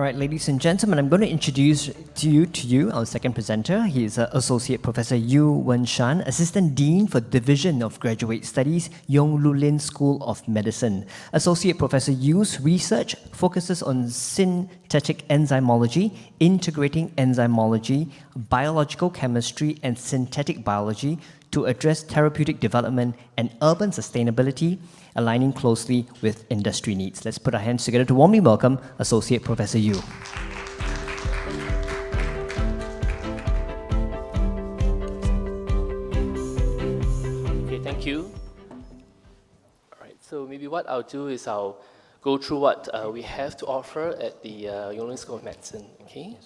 right, ladies and gentlemen, I'm going to introduce to you our second presenter. He is Associate Professor Shan, Assistant Dean for Division of Graduate Studies, Yong School of Medicine. Associate Professor Yu's research focuses on synthetic enzymology, integrating enzymology, biological chemistry, and synthetic biology to address therapeutic development and urban sustainability, aligning closely with industry needs. Let's put our hands together to warmly welcome Associate Professor Yu. Okay, thank you. All right, so maybe what I'll do is I'll go through what we have to offer at the Yong School of Medicine. Okay.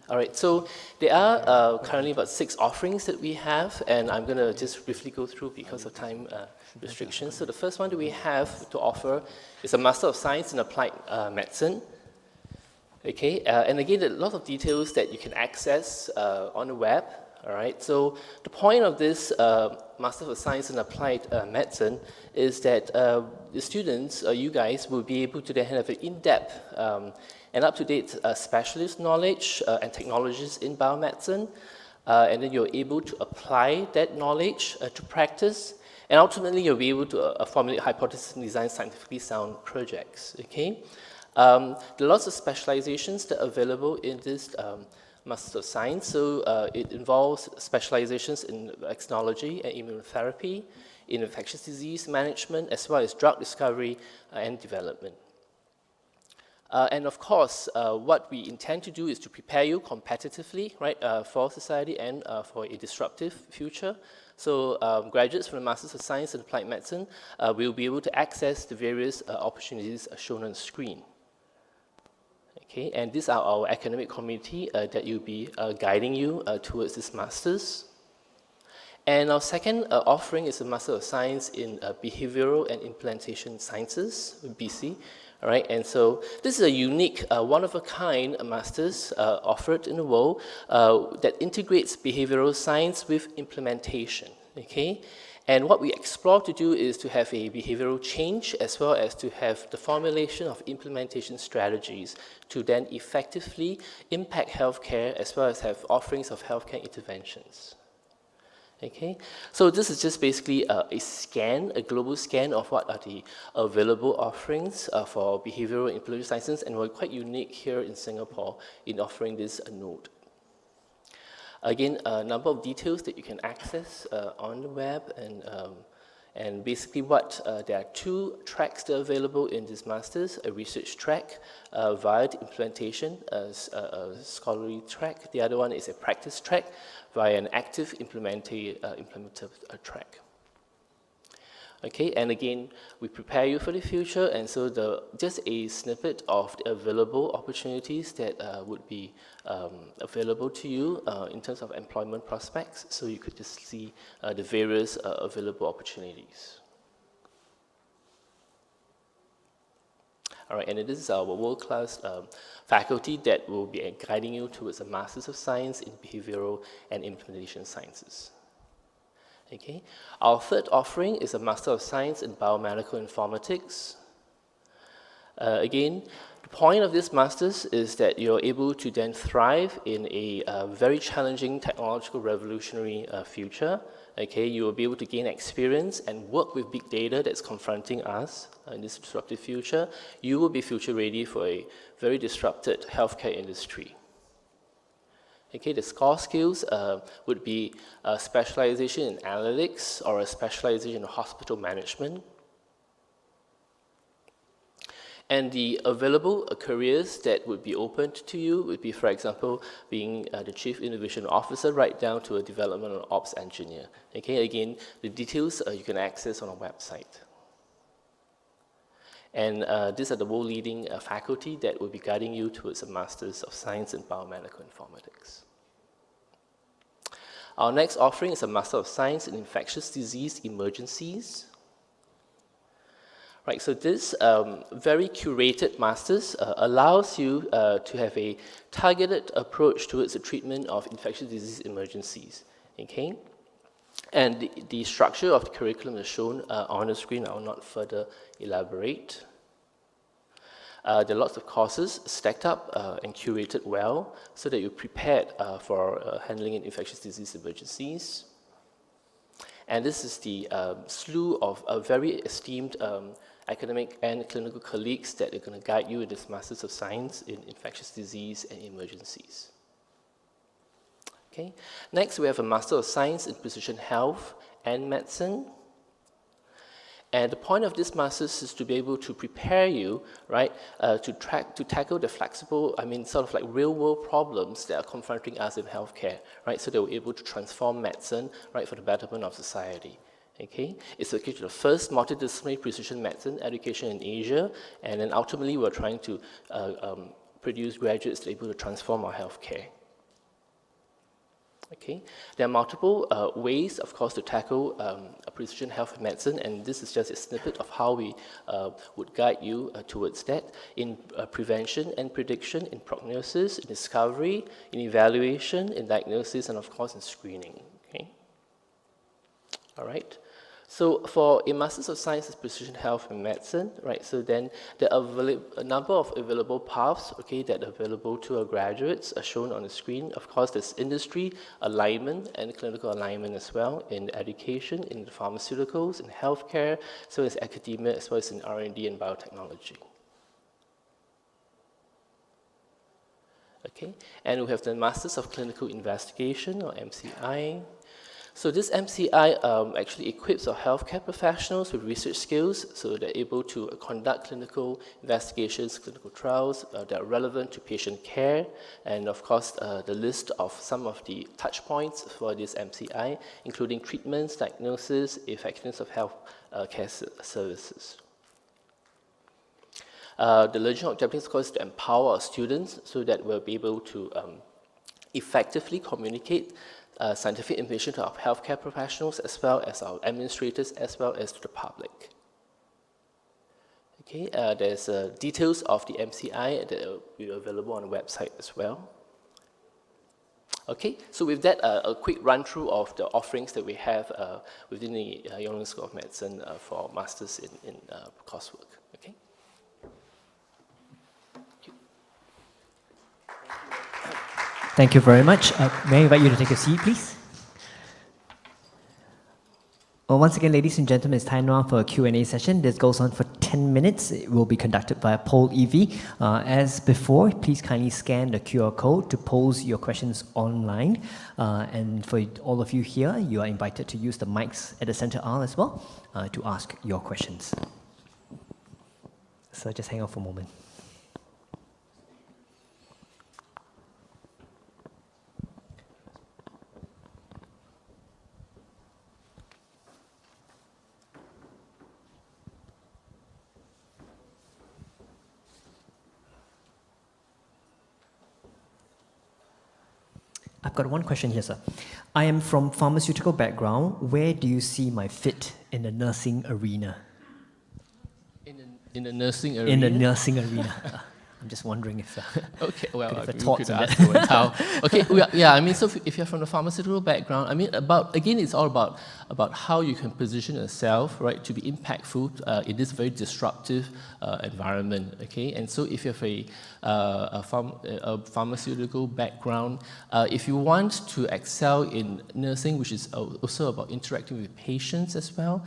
All right, so there are currently about 6 offerings that we have, and I'm going to just briefly go through because of time restrictions. So the first one that we have to offer is a Master of Science in Applied Medicine. Okay, and again, a lot of details that you can access on the web. All right, so the point of this Master of Science in Applied Medicine is that the students, you guys, will be able to then have an in-depth and up-to-date specialist knowledge and technologies in biomedicine, and then you're able to apply that knowledge to practice, and ultimately you'll be able to formulate hypotheses and design scientifically sound projects. Okay, there are lots of specializations that are available in this Master of Science. So it involves specializations in vaccinology and immunotherapy, in infectious disease management, as well as drug discovery and development. And of course, what we intend to do is to prepare you competitively, right, for society and for a disruptive future. So graduates from the Masters of Science in Applied Medicine will be able to access the various opportunities shown on the screen. Okay, and these are our academic community that will be guiding you towards this Masters. And our second offering is a Master of Science in Behavioral and Implementation Sciences, BC. All right, and so this is a unique, one-of-a-kind Masters offered in the world that integrates behavioral science with implementation, okay? And what we explore to do is to have a behavioral change as well as to have the formulation of implementation strategies to then effectively impact healthcare as well as have offerings of healthcare interventions. Okay, so this is just basically a scan, a global scan of what are the available offerings for behavioral and implementation sciences, and we're quite unique here in Singapore in offering this node. Again, a number of details that you can access on the web, and basically what, there are 2 tracks that are available in this Masters, a research track via the implementation, a scholarly track. The other one is a practice track via an active implementive track. Okay, and again, we prepare you for the future, and so just a snippet of the available opportunities that would be available to you in terms of employment prospects, so you could just see the various available opportunities. All right, and this is our world-class faculty that will be guiding you towards a Masters of Science in Behavioral and Implementation Sciences. Okay, our third offering is a Master of Science in Biomedical Informatics. Again, the point of this Masters is that you're able to then thrive in a very challenging technological revolutionary future. Okay, you will be able to gain experience and work with big data that's confronting us in this disruptive future. You will be future ready for a very disrupted healthcare industry. Okay, the core skills would be a specialization in analytics or a specialization in hospital management. And the available careers that would be opened to you would be, for example, being the Chief Innovation Officer right down to a Development and Ops Engineer. Okay, again, the details you can access on our website. And these are the world-leading faculty that will be guiding you towards a Masters of Science in Biomedical Informatics. Our next offering is a Master of Science in Infectious Disease Emergencies. Right, so this very curated Masters allows you to have a targeted approach towards the treatment of infectious disease emergencies. Okay? And the structure of the curriculum is shown on the screen. I will not further elaborate. There are lots of courses stacked up and curated well so that you're prepared for handling infectious disease emergencies. And this is the slew of very esteemed academic and clinical colleagues that are going to guide you in this Masters of Science in Infectious Disease and Emergencies. Okay. Next, we have a Master of Science in Precision Health and Medicine. And the point of this master's is to be able to prepare you, right, to tackle the flexible, sort of like real-world problems that are confronting us in healthcare, right? So that we're able to transform medicine, right, for the betterment of society. Okay, it's actually the first multidisciplinary precision medicine education in Asia, and then ultimately we're trying to produce graduates that are able to transform our healthcare. Okay, there are multiple ways, of course, to tackle precision health medicine, and this is just a snippet of how we would guide you towards that in prevention and prediction, in prognosis, in discovery, in evaluation, in diagnosis, and of course in screening. Okay, all right. So for a Masters of Science in Precision Health and Medicine, right, so then there are a number of available paths, okay, that are available to our graduates are shown on the screen. Of course, there's industry alignment and clinical alignment as well in education, in the pharmaceuticals, in healthcare, so as academia, as well as in R&D and biotechnology. Okay, and we have the Masters of Clinical Investigation, or MCI. So this MCI actually equips our healthcare professionals with research skills so they're able to conduct clinical investigations, clinical trials that are relevant to patient care, and of course the list of some of the touch points for this MCI, including treatments, diagnosis, effectiveness of health care services. The learning objective, of course, is to empower our students so that we'll be able to effectively communicate scientific information to our healthcare professionals, as well as our administrators, as well as to the public. Okay, there's details of the MCI that will be available on the website as well. Okay, so with that, a quick run through of the offerings that we have within the Yong School of Medicine for Masters in coursework. Okay. Thank you very much. May I invite you to take a seat, please? Well, once again, ladies and gentlemen, it's time now for a Q&A session. This goes on for 10 minutes. It will be conducted by a poll EV. As before, please kindly scan the QR code to pose your questions online. And for all of you here, you are invited to use the mics at the center aisle as well to ask your questions. So just hang on for a moment. I've got one question here, sir. I am from pharmaceutical background. Where do you see my fit in the nursing arena? In the nursing arena? In the nursing arena. I'm just wondering if okay, well, could we could ask the Wentao. Okay, yeah, I mean, so if you're from the pharmaceutical background, I mean, again, it's all about how you can position yourself, right, to be impactful in this very disruptive environment, okay? And so if you have a pharmaceutical background, if you want to excel in nursing, which is also about interacting with patients as well,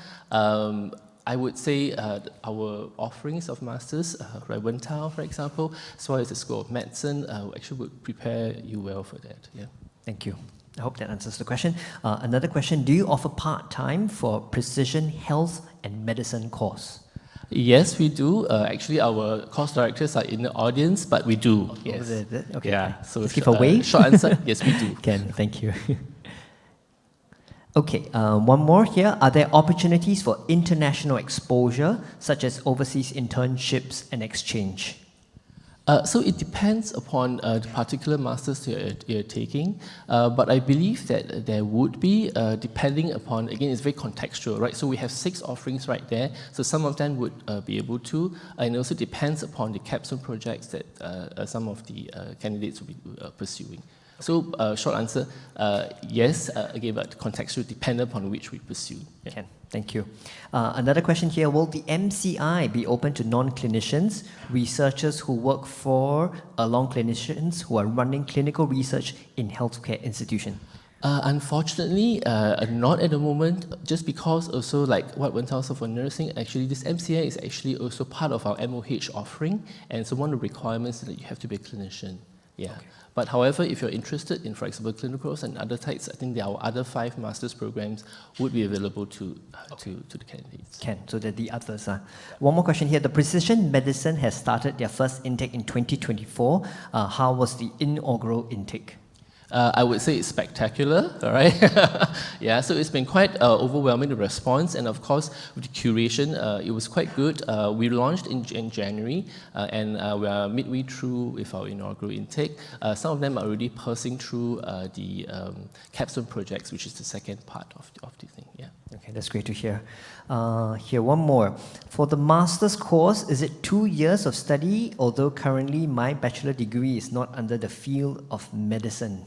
I would say our offerings of masters, like Wentao, for example, as well as the School of Medicine, actually would prepare you well for that. Yeah. Thank you. I hope that answers the question. Another question, do you offer part-time for precision health and medicine course? Yes, we do. Actually, our course directors are in the audience, but we do. Oh, yes. Okay. Yeah. So let's give a wave. Short answer, yes, we do. Ken, thank you. Okay, one more here. Are there opportunities for international exposure, such as overseas internships and exchange? So it depends upon the particular masters you're taking, but I believe that there would be, depending upon, again, it's very contextual, right? So we have 6 offerings right there, so some of them would be able to, and it also depends upon the capstone projects that some of the candidates will be pursuing. So short answer, yes, again, but contextual dependent upon which we pursue. Yeah. Ken, thank you. Another question here, will the MCI be open to non-clinicians, researchers who work for along clinicians who are running clinical research in healthcare institution? Unfortunately, not at the moment, just because also like what Wentao said for nursing, actually this MCA is actually also part of our MOH offering, and so one of the requirements is that you have to be a clinician. Yeah. Okay. But however, if you're interested in, for example, clinicals and other types, I think our other 5 master's programs would be available to the candidates. So the others are. One more question here. The precision medicine has started their first intake in 2024. How was the inaugural intake? I would say it's spectacular, all right? Yeah, so it's been quite overwhelming, the response, and of course, with the curation, it was quite good. We launched in January, and we are midway through with our inaugural intake. Some of them are already passing through the capstone projects, which is the second part of the thing, yeah. Okay, that's great to hear. Here, one more. For the master's course, is it 2 years of study, although currently my bachelor degree is not under the field of medicine?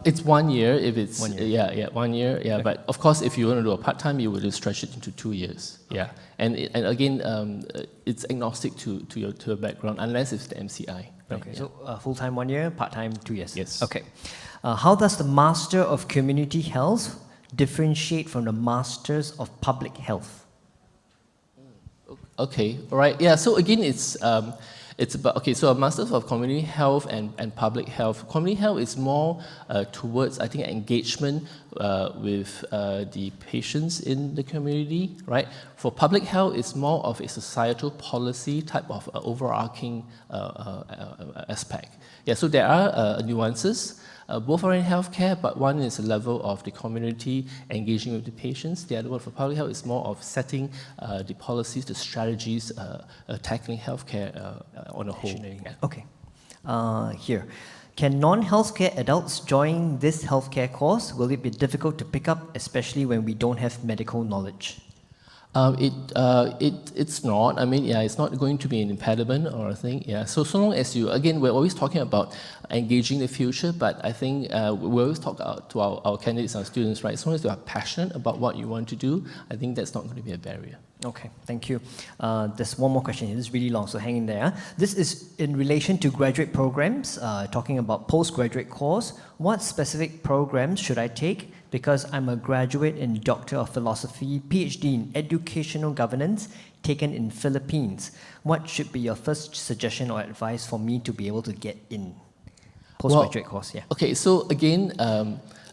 It's 1 year if it's 1 year. Yeah, 1 year. Yeah, Okay. but of course, if you want to do a part time, you would stretch it into 2 years. Yeah, and again, it's agnostic to your background unless it's the MCI. Right? Okay, Yeah. so full time 1 year, part time 2 years. Yes. Okay. How does the Master of Community Health differentiate from the Masters of Public Health? Okay, all right. Yeah, so again, it's about, okay, so a Masters of Community Health and Public Health. Community Health is more towards, I think, engagement with the patients in the community, right? For Public Health, it's more of a societal policy type of overarching aspect. Yeah, so there are nuances. Both are in healthcare, but one is a level of the community engaging with the patients. The other one for public health is more of setting the policies, the strategies, tackling healthcare on a whole. Yeah. Okay. Here. Can non-healthcare adults join this healthcare course? Will it be difficult to pick up, especially when we don't have medical knowledge? It's not. I mean, yeah, it's not going to be an impediment or a thing. Yeah. So long as you, again, we're always talking about engaging the future, but I think we always talk to our candidates and students, right? As long as you are passionate about what you want to do, I think that's not going to be a barrier. Okay, thank you. There's one more question here. This is really long, so hang in there. This is in relation to graduate programs, talking about postgraduate course. What specific programs should I take? Because I'm a graduate in Doctor of Philosophy, PhD in Educational Governance, taken in Philippines. What should be your first suggestion or advice for me to be able to get in postgraduate course? Yeah. Okay, so again,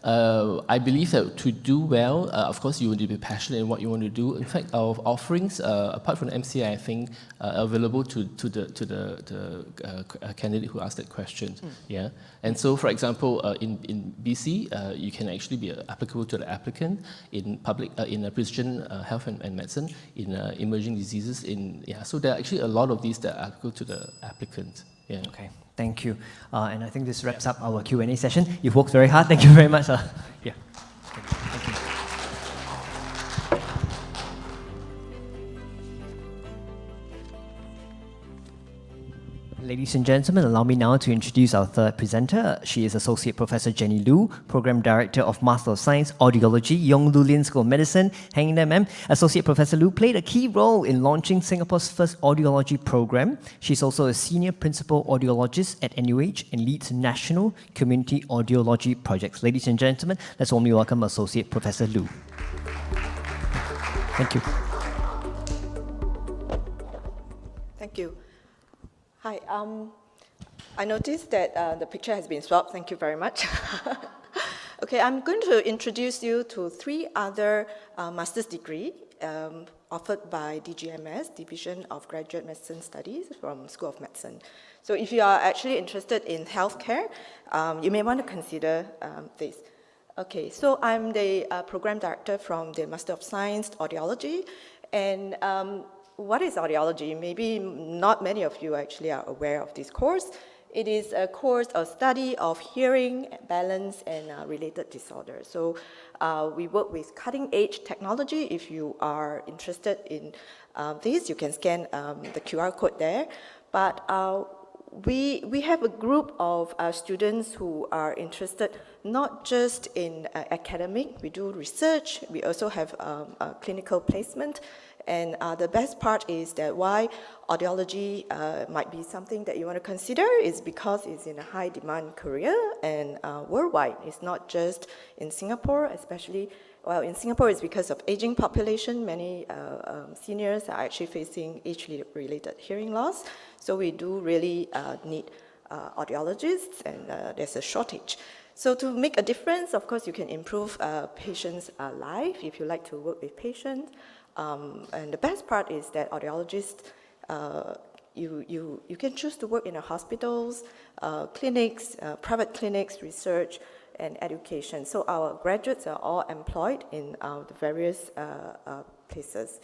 I believe that to do well, of course, you need to be passionate in what you want to do. In fact, our offerings, apart from the MCI, I think, are available to the candidate who asked that question. Yeah, and so, for example, in BC, you can actually be applicable to the applicant in precision health and medicine, in emerging diseases. So there are actually a lot of these that are applicable to the applicant. Yeah. Okay. Thank you. And I think this wraps up our Q&A session. You've worked very hard. Thank you very much. Yeah. Thank you. Ladies and gentlemen, allow me now to introduce our third presenter. She is Associate Professor Jenny Lu, Program Director of Master of Science, Audiology, Yong School of Medicine. Hanging there, ma'am. Associate Professor Lu played a key role in launching Singapore's first audiology program. She's also a Senior Principal Audiologist at NUH and leads national community audiology projects. Ladies and gentlemen, let's warmly welcome Associate Professor Lu. Thank you. Thank you. Hi, I noticed that the picture has been swapped. Thank you very much. Okay, I'm going to introduce you to 3 other master's degree offered by DGMS, Division of Graduate Medicine Studies from School of Medicine. So if you are actually interested in healthcare, you may want to consider this. Okay, so I'm the program director from the Master of Science, Audiology, and what is audiology? Maybe not many of you actually are aware of this course. It is a course of study of hearing, balance, and related disorders. So we work with cutting-edge technology. If you are interested in this, you can scan the QR code there. But we have a group of students who are interested not just in academic, we do research, we also have clinical placement. And the best part is that why audiology might be something that you want to consider is because it's in a high demand career and worldwide. It's not just in Singapore, especially, well, in Singapore it's because of aging population. Many seniors are actually facing age-related hearing loss. So we do really need audiologists, and there's a shortage. So to make a difference, of course, you can improve patients' life if you like to work with patients. And the best part is that audiologists, you can choose to work in hospitals, clinics, private clinics, research, and education. So our graduates are all employed in the various places.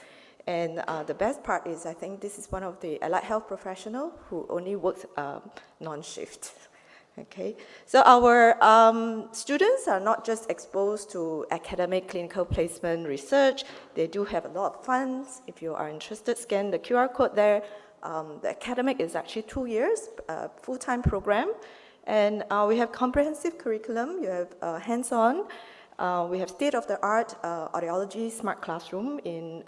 And the best part is, I think this is one of the allied health professionals who only works non-shift. Okay, so our students are not just exposed to academic clinical placement research, they do have a lot of fun. If you are interested, scan the QR code there. The academic is actually 2 years, full-time program, and we have comprehensive curriculum, you have hands-on, we have state-of-the-art audiology smart classroom in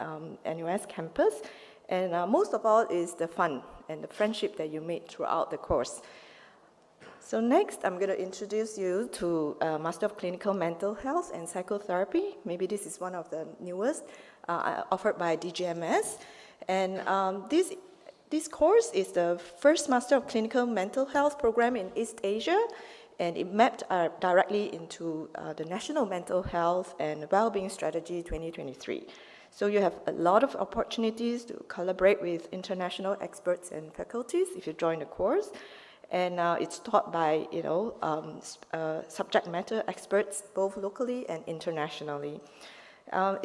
NUS campus, and most of all is the fun and the friendship that you made throughout the course. So next, I'm going to introduce you to Master of Clinical Mental Health and Psychotherapy. Maybe this is one of the newest offered by DGMS. And this course is the first Master of Clinical Mental Health program in East Asia, and it mapped directly into the National Mental Health and Wellbeing Strategy 2023. So you have a lot of opportunities to collaborate with international experts and faculties if you join the course. And it's taught by, subject matter experts, both locally and internationally.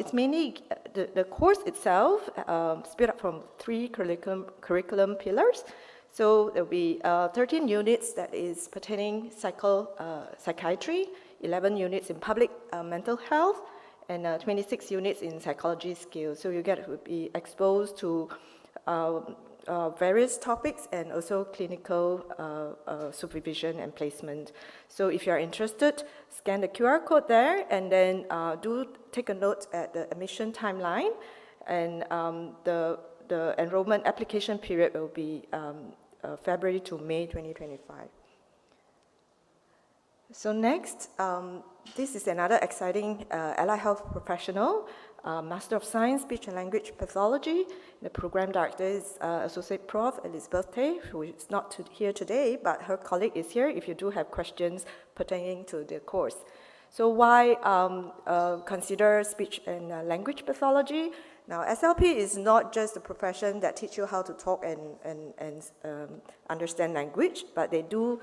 It's mainly, the course itself split up from 3 curriculum pillars. So there'll be 13 units that is pertaining psychiatry, 11 units in public mental health, and 26 units in psychology skills. So you get to be exposed to various topics and also clinical supervision and placement. So if you're interested, scan the QR code there, and then do take a note at the admission timeline, and the enrollment application period will be February to May 2025. So next, this is another exciting allied health professional, Master of Science, Speech and Language Pathology. The program director is Associate Prof Elizabeth Tay, who is not here today, but her colleague is here if you do have questions pertaining to the course. So why consider speech and language pathology? Now, SLP is not just a profession that teach you how to talk and understand language, but they do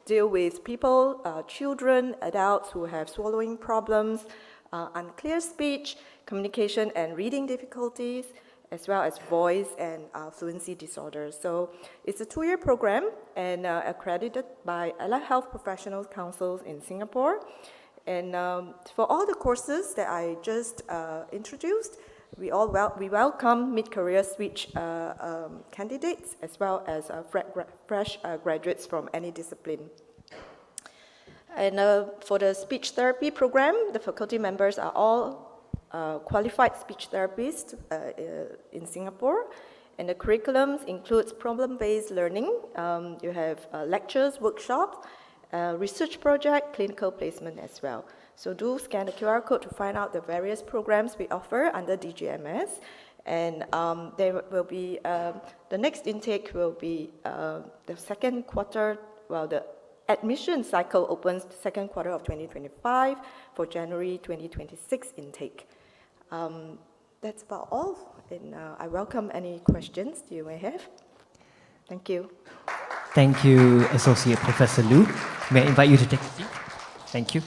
deal with people, children, adults who have swallowing problems, unclear speech, communication and reading difficulties, as well as voice and fluency disorders. So it's a 2-year program and accredited by Allied Health Professionals Councils in Singapore. And for all the courses that I just introduced, we welcome mid-career switch candidates as well as fresh graduates from any discipline. And for the speech therapy program, the faculty members are all qualified speech therapists in Singapore. And the curriculum includes problem-based learning. You have lectures, workshops, research project, clinical placement as well. So do scan the QR code to find out the various programs we offer under DGMS. And there will be, the next intake will be the second quarter, well, the admission cycle opens the second quarter of 2025 for January 2026 intake. That's about all, and I welcome any questions you may have. Thank you. Thank you, Associate Professor Lu. May I invite you to take a seat? Thank you.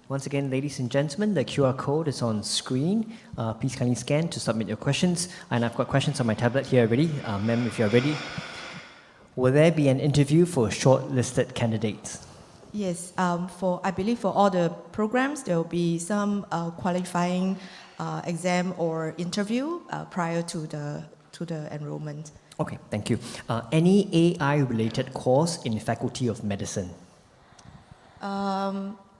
Once again, ladies and gentlemen, the QR code is on screen. Please kindly scan to submit your questions. And I've got questions on my tablet here already. Ma'am, if you're ready. Will there be an interview for shortlisted candidates? Yes, I believe for all the programs, there will be some qualifying exam or interview prior to to the enrollment. Okay, thank you. Any AI-related course in Faculty of Medicine?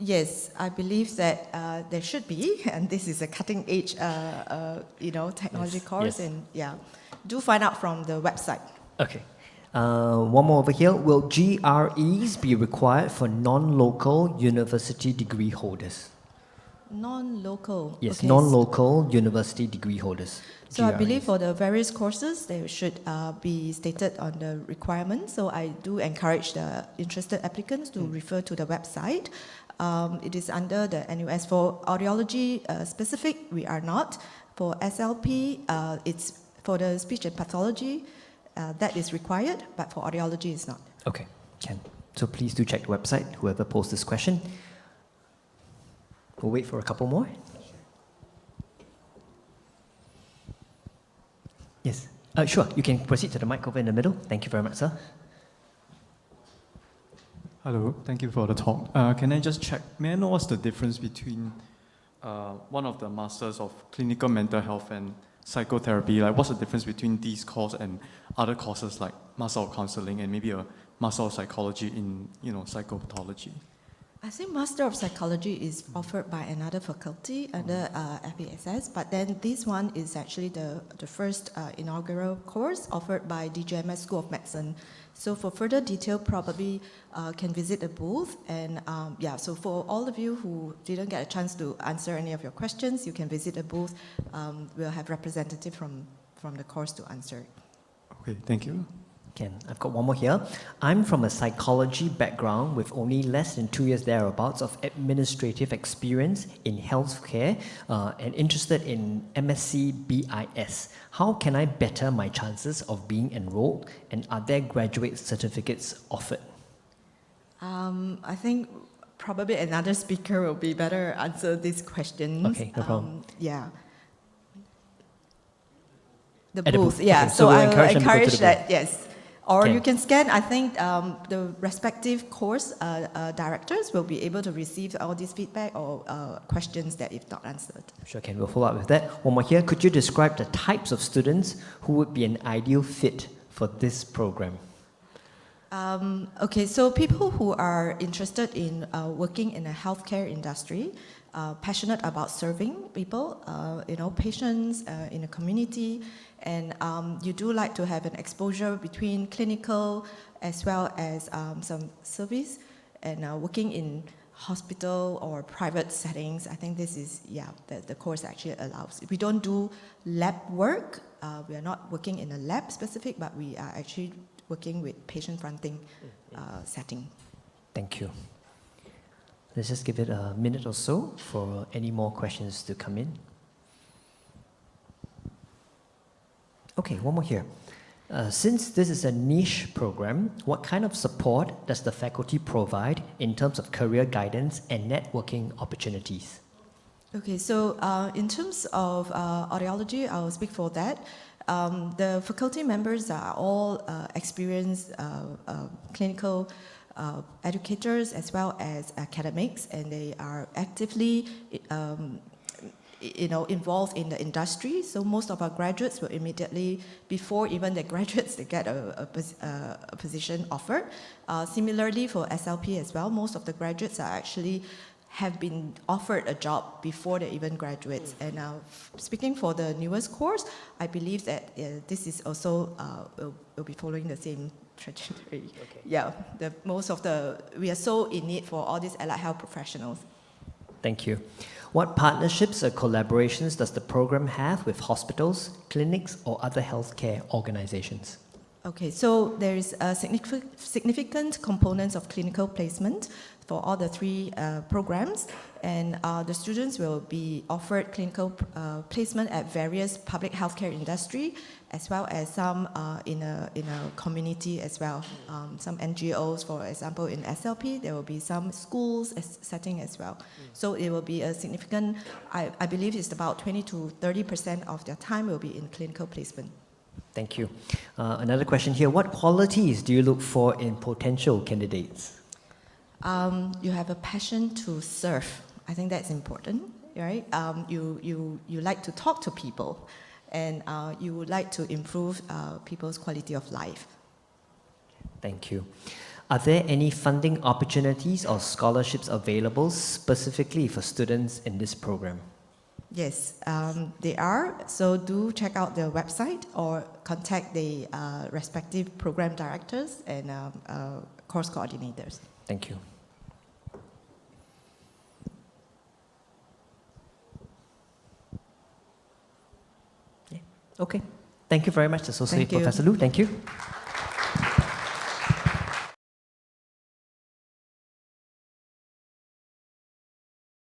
Yes, I believe that there should be, and this is a cutting-edge, technology Yes, course, yes. and yeah, do find out from the website. Okay. One more over here. Will GREs be required for non-local university degree holders? Non-local. Yes, okay. non-local university degree holders. So I believe GREs. for the various courses, they should be stated on the requirements. So I do encourage the interested applicants to refer to the website. It is under the NUS. For audiology specific, we are not. For SLP, it's for the speech and pathology, that is required, but for audiology, it's not. Okay, can. So please do check the website, whoever posed this question. We'll wait for a couple more. Yes, sure, you can proceed to the mic over in the middle. Thank you very much, sir. Hello, thank you for the talk. Can I just check, may I know what's the difference between one of the Masters of Clinical Mental Health and Psychotherapy? Like, what's the difference between these courses and other courses like Master of Counseling and maybe a Master of Psychology in, psychopathology? I think Master of Psychology is offered by another faculty under FASS, but then this one is actually the first inaugural course offered by DGMS School of Medicine. So for further detail, probably can visit the booth. And so for all of you who didn't get a chance to answer any of your questions, you can visit the booth. We'll have representative from the course to answer. Okay, thank you. I've got one more here. I'm from a psychology background with only less than 2 years thereabouts of administrative experience in healthcare and interested in MSc BIS. How can I better my chances of being enrolled, and are there graduate certificates offered? I think probably another speaker will be better answer these questions. Okay, no problem. Yeah. The At the booth, booth, yeah. okay, so So we'll I will encourage them to go to encourage the that, yes. Or Okay. you can scan, I think the respective course directors will be able to receive all this feedback or questions that if not answered. Sure, Ken, we'll follow up with that. One more here. Could you describe the types of students who would be an ideal fit for this program? Okay, so people who are interested in working in a healthcare industry, passionate about serving people, patients in a community, and you do like to have an exposure between clinical as well as some service, and working in hospital or private settings. I think this is, the course actually allows. We don't do lab work. We are not working in a lab specific, but we are actually working with patient fronting setting. Thank you. Let's just give it a minute or so for any more questions to come in. Okay, one more here. Since this is a niche program, what kind of support does the faculty provide in terms of career guidance and networking opportunities? Okay, so in terms of audiology, I'll speak for that. The faculty members are all experienced clinical educators as well as academics, and they are actively involved in the industry. So most of our graduates will immediately, before even the graduates, they get a position offered. Similarly for SLP as well, most of the graduates are actually have been offered a job before they even graduate. And speaking for the newest course, I believe that this is also will be following the same trajectory. Okay. Yeah, we are so in need for all these allied health professionals. Thank you. What partnerships or collaborations does the program have with hospitals, clinics, or other healthcare organizations? Okay, so there is a significant components of clinical placement for all the three programs, and the students will be offered clinical placement at various public healthcare industry, as well as some in a community as well. Some NGOs, for example, in SLP, there will be some schools setting as well. So it will be a significant, I believe it's about 20 to 30% of their time will be in clinical placement. Thank you. Another question here. What qualities do you look for in potential candidates? You have a passion to serve. I think that's important, right? You like to talk to people, and you would like to improve people's quality of life. Thank you. Are there any funding opportunities or scholarships available specifically for students in this program? Yes, they are. So do check out their website or contact the respective program directors and course coordinators. Thank you. Yeah. Okay. Thank you very much, Associate Thank you. Professor Lu. Thank you.